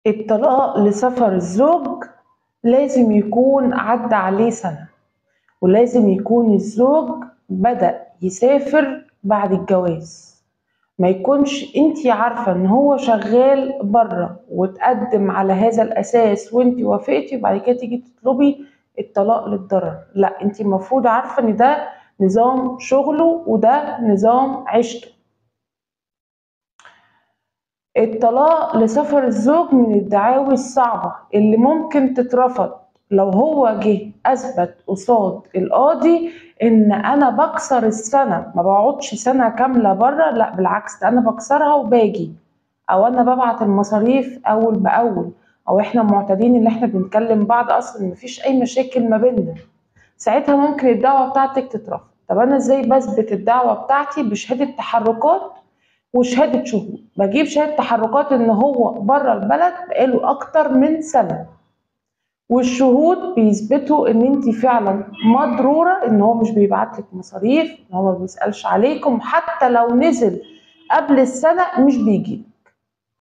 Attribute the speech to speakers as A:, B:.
A: الطلاق لسفر الزوج لازم يكون عدى عليه سنة، ولازم يكون الزوج بدأ يسافر بعد الجواز. ما يكونش انتي عارفة ان هو شغال بره وتقدم على هذا الاساس وانتي وافقتي وبعد كده تيجي تطلبي الطلاق للضرر. لا، انتي المفروض عارفة ان ده نظام شغله وده نظام عيشته. الطلاق لسفر الزوج من الدعاوي الصعبة اللي ممكن تترفض لو هو جه أثبت قصاد القاضي إن أنا بكسر السنة، ما بقعدش سنة كاملة بره، لا بالعكس، ده أنا بكسرها وباجي، أو أنا ببعت المصاريف أول بأول، أو إحنا معتادين إن إحنا بنكلم بعض أصلا مفيش أي مشاكل ما بيننا. ساعتها ممكن الدعوة بتاعتك تترفض. طب أنا إزاي بثبت الدعوة بتاعتي؟ بشهادة تحركات وشهادة شهود. بجيب شهادة تحركات ان هو بره البلد بقاله اكتر من سنة، والشهود بيثبتوا ان انت فعلا مضرورة، ان هو مش بيبعتلك مصاريف، ان هو ما بيسألش عليكم، حتى لو نزل قبل السنة مش بيجي.